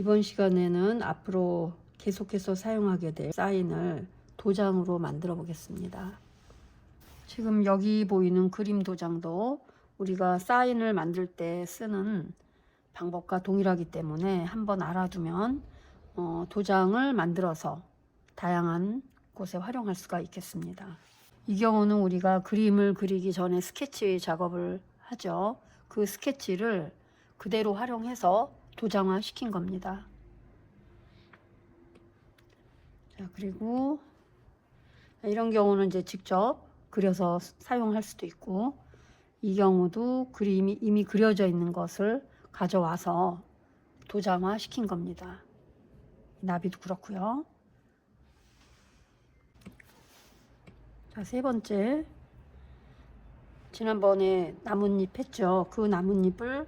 이번 시간에는 앞으로 계속해서 사용하게 될 사인을 도장으로 만들어 보겠습니다. 지금 여기 보이는 그림 도장도 우리가 사인을 만들 때 쓰는 방법과 동일하기 때문에 한번 알아두면 도장을 만들어서 다양한 곳에 활용할 수가 있겠습니다. 이 경우는 우리가 그림을 그리기 전에 스케치 작업을 하죠. 그 스케치를 그대로 활용해서 도장화 시킨 겁니다. 자, 그리고 이런 경우는 이제 직접 그려서 사용할 수도 있고, 이 경우도 그림이 이미 그려져 있는 것을 가져와서 도장화 시킨 겁니다. 나비도 그렇고요. 자, 세 번째, 지난번에 나뭇잎 했죠. 그 나뭇잎을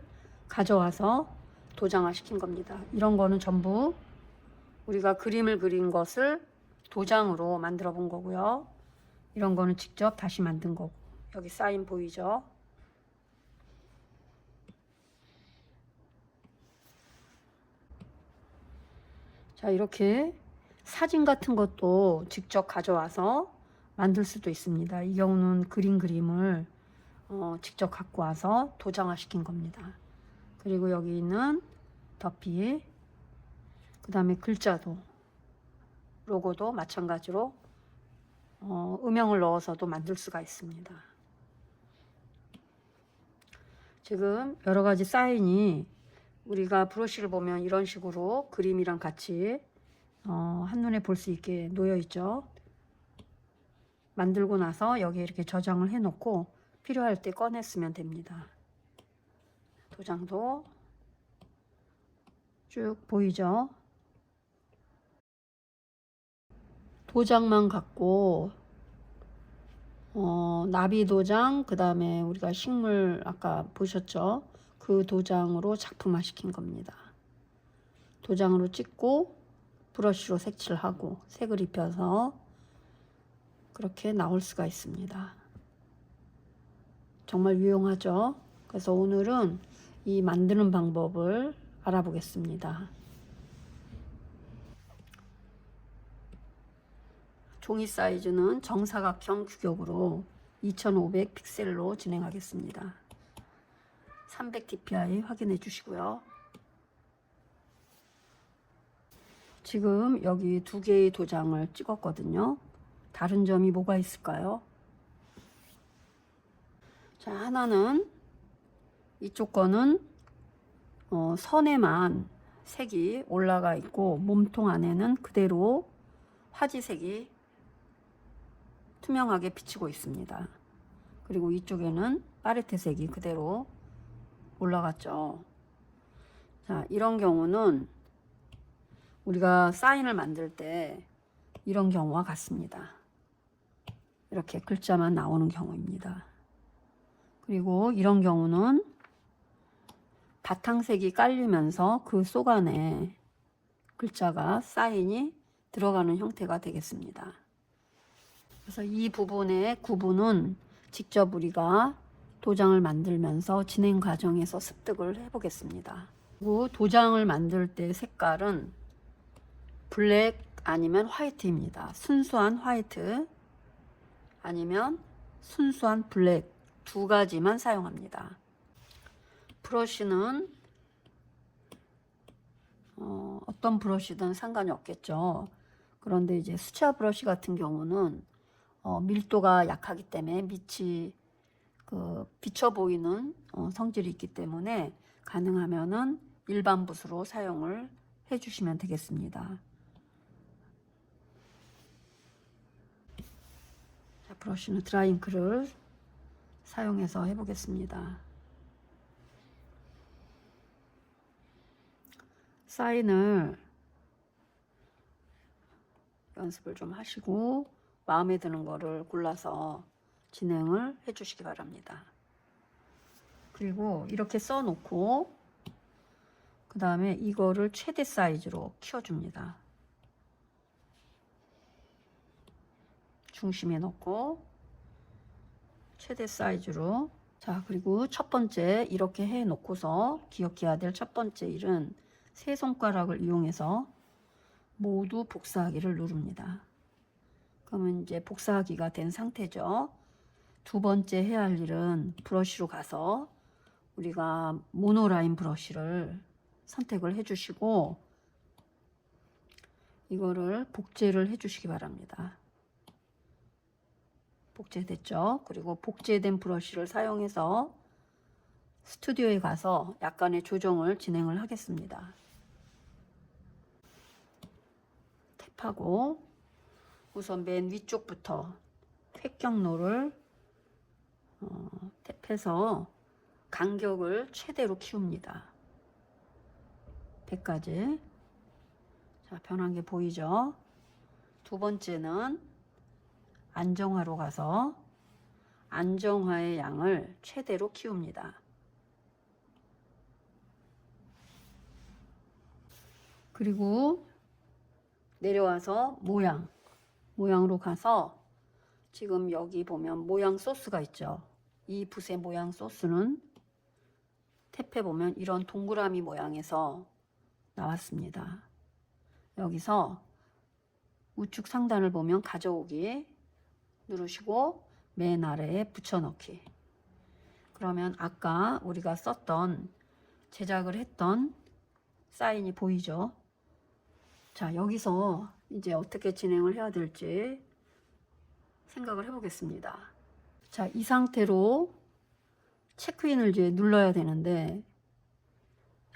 가져와서 도장화 시킨 겁니다. 이런 거는 전부 우리가 그림을 그린 것을 도장으로 만들어 본 거고요. 이런 거는 직접 다시 만든 거고. 여기 사인 보이죠? 자, 이렇게 사진 같은 것도 직접 가져와서 만들 수도 있습니다. 이 경우는 그림을 직접 갖고 와서 도장화 시킨 겁니다. 그리고 여기 있는 더피, 그 다음에 글자도, 로고도 마찬가지로 음영을 넣어서도 만들 수가 있습니다. 지금 여러 가지 사인이 우리가 브러쉬를 보면 이런 식으로 그림이랑 같이 한눈에 볼 수 있게 놓여 있죠. 만들고 나서 여기에 이렇게 저장을 해 놓고 필요할 때 꺼내 쓰면 됩니다. 도장도 쭉 보이죠? 도장만 갖고 나비 도장, 그 다음에 우리가 식물 아까 보셨죠? 그 도장으로 작품화 시킨 겁니다. 도장으로 찍고 브러쉬로 색칠을 하고 색을 입혀서 그렇게 나올 수가 있습니다. 정말 유용하죠? 그래서 오늘은 이 만드는 방법을 알아보겠습니다. 종이 사이즈는 정사각형 규격으로 2500 픽셀로 진행하겠습니다. 300 dpi 확인해 주시고요. 지금 여기 두 개의 도장을 찍었거든요. 다른 점이 뭐가 있을까요? 자, 하나는 이쪽 거는 선에만 색이 올라가 있고 몸통 안에는 그대로 화지색이 투명하게 비치고 있습니다. 그리고 이쪽에는 파레트색이 그대로 올라갔죠. 자, 이런 경우는 우리가 사인을 만들 때 이런 경우와 같습니다. 이렇게 글자만 나오는 경우입니다. 그리고 이런 경우는 바탕색이 깔리면서 그 속 안에 글자가 사인이 들어가는 형태가 되겠습니다. 그래서 이 부분의 구분은 직접 우리가 도장을 만들면서 진행 과정에서 습득을 해 보겠습니다. 그리고 도장을 만들 때 색깔은 블랙 아니면 화이트입니다. 순수한 화이트 아니면 순수한 블랙 두 가지만 사용합니다. 브러쉬는 어떤 브러쉬든 상관이 없겠죠. 그런데 이제 수채화 브러쉬 같은 경우는 밀도가 약하기 때문에 밑이 비쳐 보이는 성질이 있기 때문에 가능하면은 일반 붓으로 사용을 해 주시면 되겠습니다. 자, 브러쉬는 드라이잉크를 사용해서 해 보겠습니다. 사인을 연습을 좀 하시고 마음에 드는 거를 골라서 진행을 해 주시기 바랍니다. 그리고 이렇게 써 놓고 그 다음에 이거를 최대 사이즈로 키워줍니다. 중심에 놓고 최대 사이즈로. 자, 그리고 첫 번째 이렇게 해 놓고서 기억해야 될 첫 번째 일은 세 손가락을 이용해서 모두 복사하기를 누릅니다. 그러면 이제 복사하기가 된 상태죠. 두 번째 해야 할 일은 브러쉬로 가서 우리가 모노라인 브러쉬를 선택을 해 주시고 이거를 복제를 해 주시기 바랍니다. 복제됐죠? 그리고 복제된 브러쉬를 사용해서 스튜디오에 가서 약간의 조정을 진행을 하겠습니다. 탭하고 우선 맨 위쪽부터 획경로를 탭해서 간격을 최대로 키웁니다. 100까지. 자, 변한 게 보이죠? 두 번째는 안정화로 가서 안정화의 양을 최대로 키웁니다. 그리고 내려와서 모양으로 가서 지금 여기 보면 모양 소스가 있죠. 이 붓의 모양 소스는 탭해 보면 이런 동그라미 모양에서 나왔습니다. 여기서 우측 상단을 보면 가져오기 누르시고 맨 아래에 붙여넣기. 그러면 아까 우리가 썼던 제작을 했던 사인이 보이죠? 자, 여기서 이제 어떻게 진행을 해야 될지 생각을 해보겠습니다. 자, 이 상태로 체크인을 이제 눌러야 되는데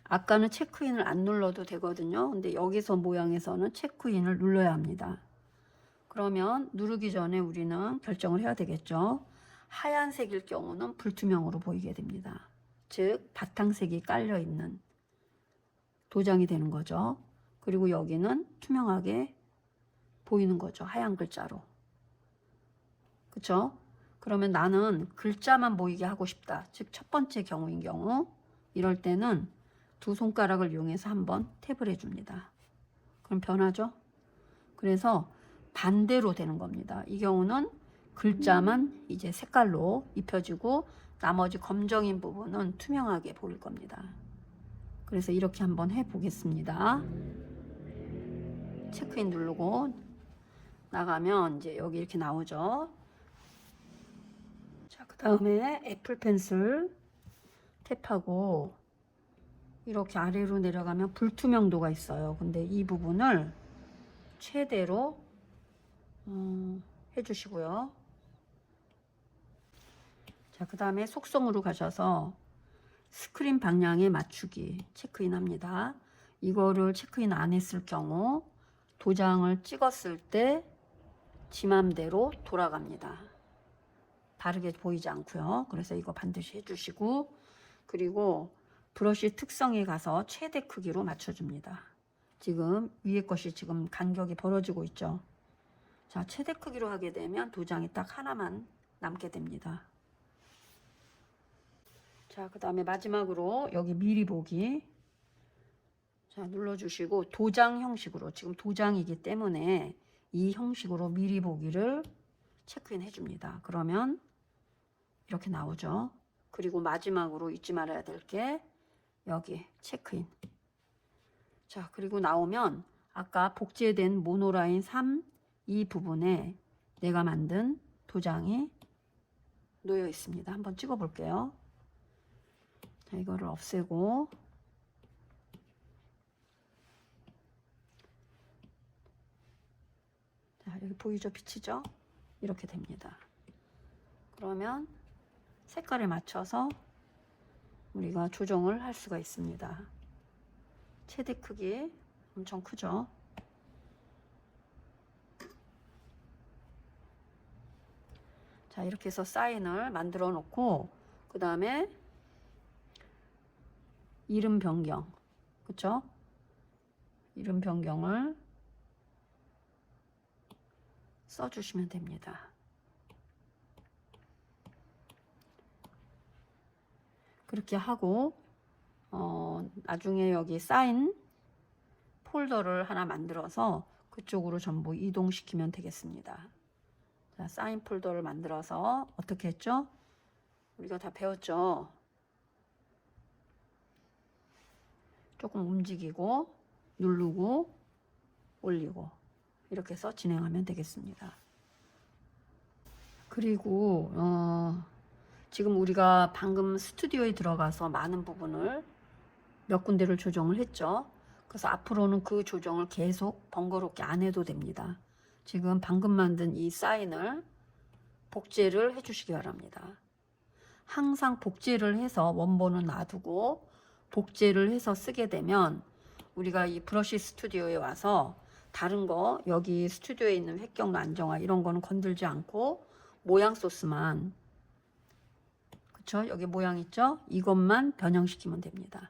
아까는 체크인을 안 눌러도 되거든요. 근데 여기서 모양에서는 체크인을 눌러야 합니다. 그러면 누르기 전에 우리는 결정을 해야 되겠죠. 하얀색일 경우는 불투명으로 보이게 됩니다. 즉 바탕색이 깔려 있는 도장이 되는 거죠. 그리고 여기는 투명하게 보이는 거죠. 하얀 글자로. 그쵸? 그러면 나는 글자만 보이게 하고 싶다. 즉 첫 번째 경우인 경우 이럴 때는 두 손가락을 이용해서 한번 탭을 해줍니다. 그럼 변하죠? 그래서 반대로 되는 겁니다. 이 경우는 글자만 이제 색깔로 입혀지고 나머지 검정인 부분은 투명하게 보일 겁니다. 그래서 이렇게 한번 해보겠습니다. 체크인 누르고 나가면 이제 여기 이렇게 나오죠. 자, 그 다음에 애플 펜슬 탭하고 이렇게 아래로 내려가면 불투명도가 있어요. 근데 이 부분을 최대로 해주시고요. 자, 그 다음에 속성으로 가셔서 스크린 방향에 맞추기 체크인 합니다. 이거를 체크인 안 했을 경우 도장을 찍었을 때 지 맘대로 돌아갑니다. 다르게 보이지 않고요. 그래서 이거 반드시 해주시고 그리고 브러쉬 특성에 가서 최대 크기로 맞춰줍니다. 지금 위에 것이 지금 간격이 벌어지고 있죠. 자, 최대 크기로 하게 되면 도장이 딱 하나만 남게 됩니다. 자, 그 다음에 마지막으로 여기 미리 보기. 자, 눌러주시고 도장 형식으로 지금 도장이기 때문에 이 형식으로 미리 보기를 체크인 해줍니다. 그러면 이렇게 나오죠. 그리고 마지막으로 잊지 말아야 될 게 여기 체크인. 자, 그리고 나오면 아까 복제된 모노라인 3 이 부분에 내가 만든 도장이 놓여 있습니다. 한번 찍어 볼게요. 자, 이거를 없애고 자, 여기 보이죠? 비치죠? 이렇게 됩니다. 그러면 색깔에 맞춰서 우리가 조정을 할 수가 있습니다. 최대 크기 엄청 크죠? 자, 이렇게 해서 사인을 만들어 놓고 그 다음에 이름 변경, 그쵸? 이름 변경을 써주시면 됩니다. 그렇게 하고 나중에 여기 사인 폴더를 하나 만들어서 그쪽으로 전부 이동시키면 되겠습니다. 자, 사인 폴더를 만들어서 어떻게 했죠? 우리가 다 배웠죠? 조금 움직이고 누르고 올리고 이렇게 해서 진행하면 되겠습니다. 그리고 지금 우리가 방금 스튜디오에 들어가서 많은 부분을 몇 군데를 조정을 했죠. 그래서 앞으로는 그 조정을 계속 번거롭게 안 해도 됩니다. 지금 방금 만든 이 사인을 복제를 해 주시기 바랍니다. 항상 복제를 해서 원본은 놔두고 복제를 해서 쓰게 되면 우리가 이 브러쉬 스튜디오에 와서 다른 거 여기 스튜디오에 있는 획경 안정화 이런 거는 건들지 않고 모양 소스만, 그쵸? 여기 모양 있죠? 이것만 변형시키면 됩니다.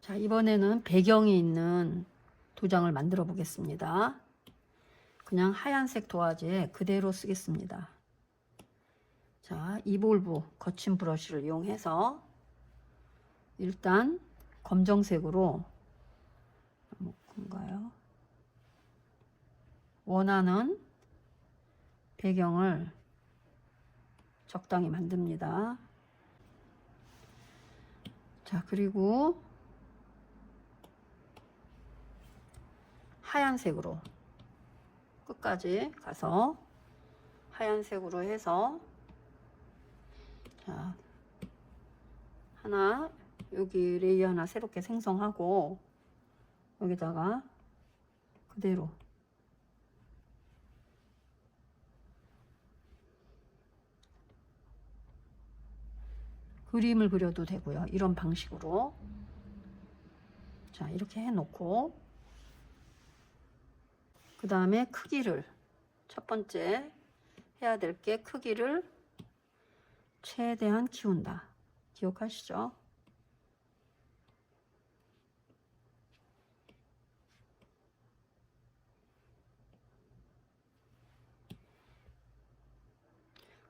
자, 이번에는 배경이 있는 도장을 만들어 보겠습니다. 그냥 하얀색 도화지 그대로 쓰겠습니다. 자, 이볼브 거친 브러쉬를 이용해서 일단 검정색으로 뭔가요? 원하는 배경을 적당히 만듭니다. 자, 그리고 하얀색으로 끝까지 가서 하얀색으로 해서, 자, 하나 여기 레이어 하나 새롭게 생성하고 여기다가 그대로 그림을 그려도 되고요. 이런 방식으로. 자, 이렇게 해 놓고 그 다음에 크기를, 첫 번째 해야 될 게 크기를 최대한 키운다. 기억하시죠?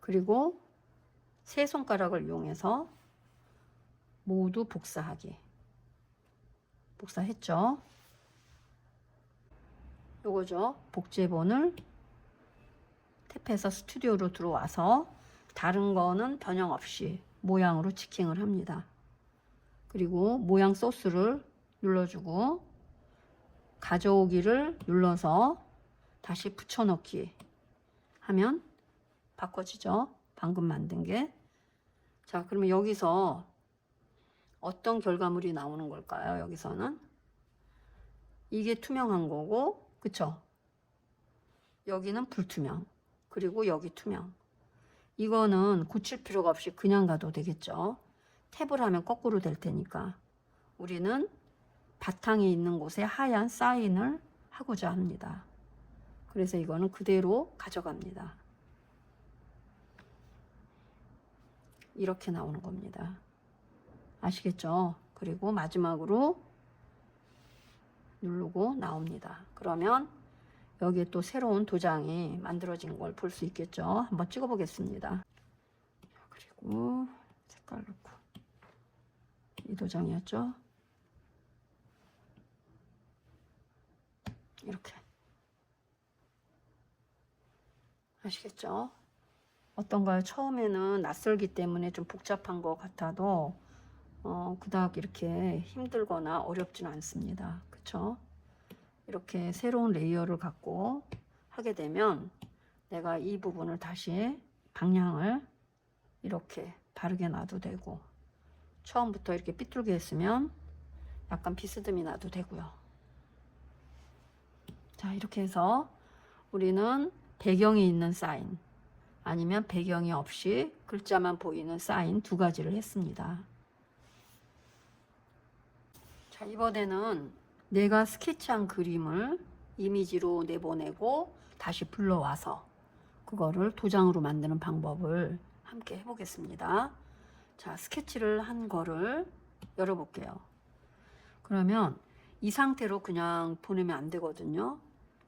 그리고 세 손가락을 이용해서 모두 복사하기. 복사했죠? 요거죠. 복제본을 탭해서 스튜디오로 들어와서 다른 거는 변형 없이 모양으로 지킹을 합니다. 그리고 모양 소스를 눌러주고 가져오기를 눌러서 다시 붙여넣기 하면 바꿔지죠. 방금 만든 게. 자, 그러면 여기서 어떤 결과물이 나오는 걸까요? 여기서는 이게 투명한 거고, 그쵸? 여기는 불투명, 그리고 여기 투명. 이거는 고칠 필요가 없이 그냥 가도 되겠죠. 탭을 하면 거꾸로 될 테니까 우리는 바탕에 있는 곳에 하얀 사인을 하고자 합니다. 그래서 이거는 그대로 가져갑니다. 이렇게 나오는 겁니다. 아시겠죠? 그리고 마지막으로 누르고 나옵니다. 그러면 여기에 또 새로운 도장이 만들어진 걸 볼 수 있겠죠? 한번 찍어 보겠습니다. 그리고 색깔 넣고 이 도장이었죠? 이렇게. 아시겠죠? 어떤가요? 처음에는 낯설기 때문에 좀 복잡한 것 같아도 그닥 이렇게 힘들거나 어렵지는 않습니다. 그쵸? 이렇게 새로운 레이어를 갖고 하게 되면 내가 이 부분을 다시 방향을 이렇게 바르게 놔도 되고, 처음부터 이렇게 삐뚤게 했으면 약간 비스듬히 놔도 되고요. 자, 이렇게 해서 우리는 배경이 있는 사인 아니면 배경이 없이 글자만 보이는 사인 두 가지를 했습니다. 자, 이번에는 내가 스케치한 그림을 이미지로 내보내고 다시 불러와서 그거를 도장으로 만드는 방법을 함께 해보겠습니다. 자, 스케치를 한 거를 열어볼게요. 그러면 이 상태로 그냥 보내면 안 되거든요.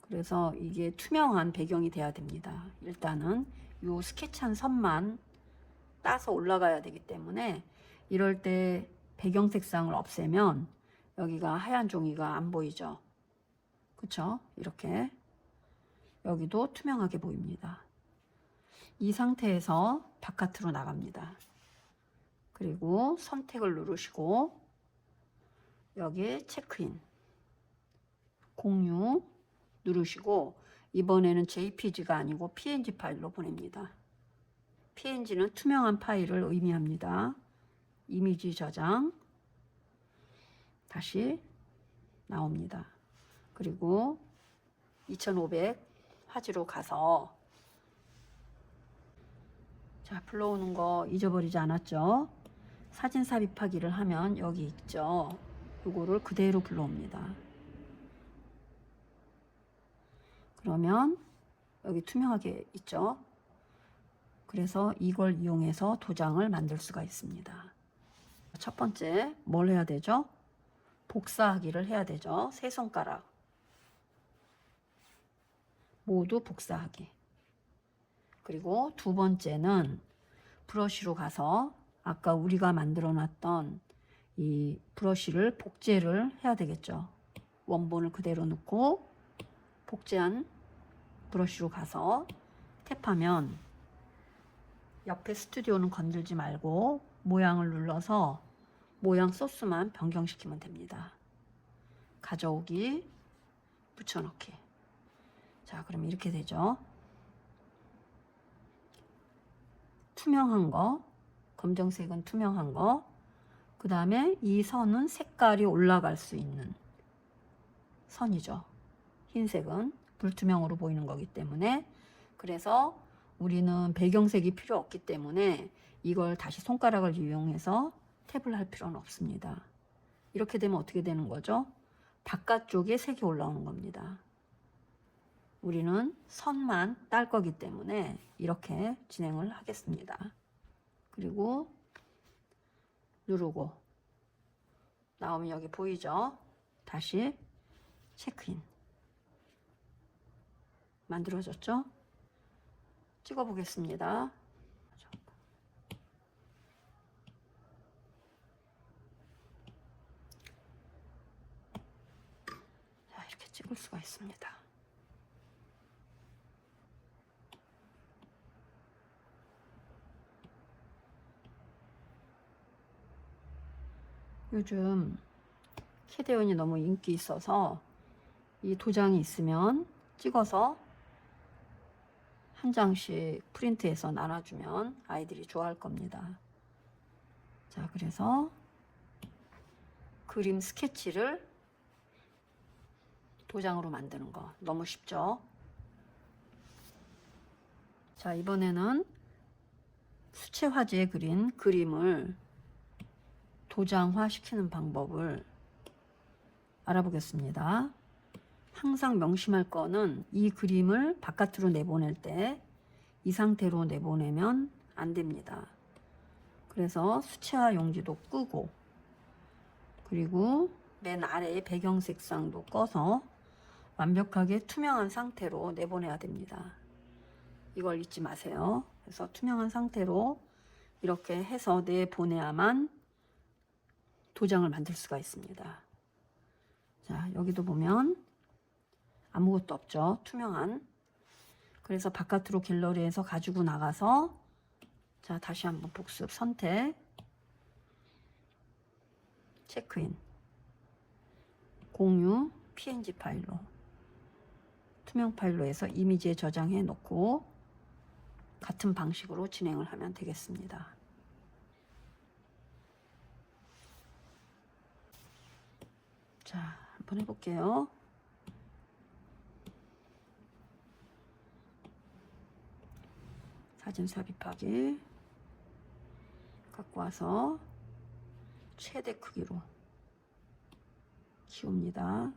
그래서 이게 투명한 배경이 돼야 됩니다. 일단은 요 스케치한 선만 따서 올라가야 되기 때문에 이럴 때 배경 색상을 없애면 여기가 하얀 종이가 안 보이죠. 그쵸? 이렇게 여기도 투명하게 보입니다. 이 상태에서 바깥으로 나갑니다. 그리고 선택을 누르시고 여기에 체크인, 공유 누르시고 이번에는 JPG가 아니고 PNG 파일로 보냅니다. PNG는 투명한 파일을 의미합니다. 이미지 저장, 다시 나옵니다. 그리고 2500 화질로 가서, 자, 불러오는 거 잊어버리지 않았죠? 사진 삽입하기를 하면 여기 있죠? 요거를 그대로 불러옵니다. 그러면 여기 투명하게 있죠? 그래서 이걸 이용해서 도장을 만들 수가 있습니다. 첫 번째 뭘 해야 되죠? 복사하기를 해야 되죠. 세 손가락 모두 복사하기. 그리고 두 번째는 브러쉬로 가서 아까 우리가 만들어 놨던 이 브러쉬를 복제를 해야 되겠죠. 원본을 그대로 넣고 복제한 브러쉬로 가서 탭하면 옆에 스튜디오는 건들지 말고 모양을 눌러서 모양 소스만 변경시키면 됩니다. 가져오기, 붙여넣기. 자, 그럼 이렇게 되죠. 투명한 거, 검정색은 투명한 거, 그 다음에 이 선은 색깔이 올라갈 수 있는 선이죠. 흰색은 불투명으로 보이는 거기 때문에. 그래서 우리는 배경색이 필요 없기 때문에 이걸 다시 손가락을 이용해서 탭을 할 필요는 없습니다. 이렇게 되면 어떻게 되는 거죠? 바깥쪽에 색이 올라오는 겁니다. 우리는 선만 딸 거기 때문에 이렇게 진행을 하겠습니다. 그리고 누르고 나오면 여기 보이죠? 다시 체크인. 만들어졌죠? 찍어 보겠습니다. 자, 이렇게 찍을 수가 있습니다. 요즘 캐대언이 너무 인기 있어서 이 도장이 있으면 찍어서 한 장씩 프린트해서 나눠주면 아이들이 좋아할 겁니다. 자, 그래서 그림 스케치를 도장으로 만드는 거 너무 쉽죠? 자, 이번에는 수채 화지에 그린 그림을 도장화 시키는 방법을 알아보겠습니다. 항상 명심할 거는 이 그림을 바깥으로 내보낼 때 이 상태로 내보내면 안 됩니다. 그래서 수채화 용지도 끄고, 그리고 맨 아래에 배경 색상도 꺼서 완벽하게 투명한 상태로 내보내야 됩니다. 이걸 잊지 마세요. 그래서 투명한 상태로 이렇게 해서 내보내야만 도장을 만들 수가 있습니다. 자, 여기도 보면 아무것도 없죠. 투명한. 그래서 바깥으로 갤러리에서 가지고 나가서, 자, 다시 한번 복습 선택, 체크인, 공유, PNG 파일로, 투명 파일로 해서 이미지에 저장해 놓고 같은 방식으로 진행을 하면 되겠습니다. 자, 한번 해볼게요. 사진 삽입하기 갖고 와서 최대 크기로 키웁니다.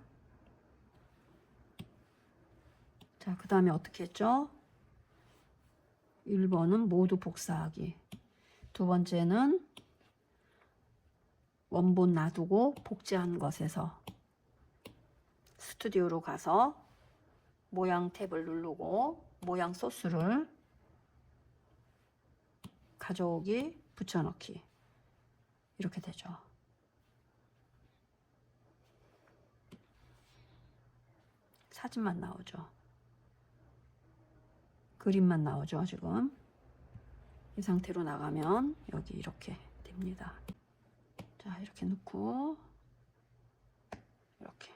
자, 그 다음에 어떻게 했죠? 1번은 모두 복사하기, 두 번째는 원본 놔두고 복제한 것에서 스튜디오로 가서 모양 탭을 누르고 모양 소스를 가져오기, 붙여넣기, 이렇게 되죠. 사진만 나오죠. 그림만 나오죠. 지금 이 상태로 나가면 여기 이렇게 됩니다. 자, 이렇게 넣고 이렇게.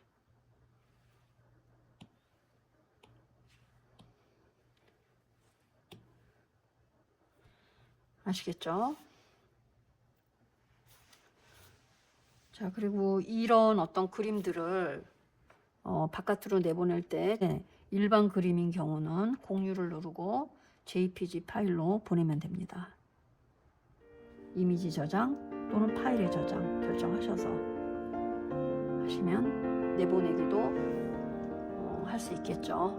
아시겠죠? 자, 그리고 이런 어떤 그림들을 바깥으로 내보낼 때 일반 그림인 경우는 공유를 누르고 JPG 파일로 보내면 됩니다. 이미지 저장 또는 파일의 저장 결정하셔서 하시면 내보내기도 할 수 있겠죠.